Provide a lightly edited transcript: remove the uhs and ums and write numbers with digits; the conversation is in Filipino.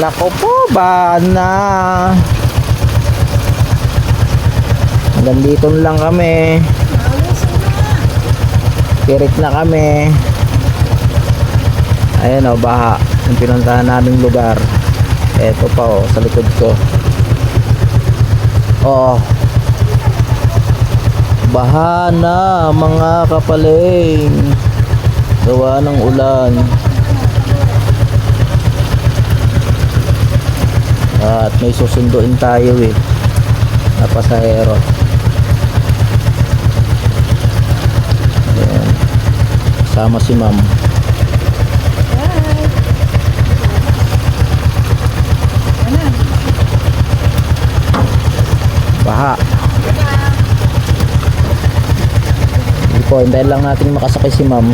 Nako po, bana. Hanggang dito lang kami. Pirit na kami. Ayan o, baha. Yung pinuntahan naming lugar. Eto pa o, sa likod ko. Oh. Baha na mga kapaling. Gawa ng ulan. At may susunduin tayo na pasahero. Ayan. Sama si ma'am. Baha. Hindi po, hintayin lang natin makasakay si ma'am.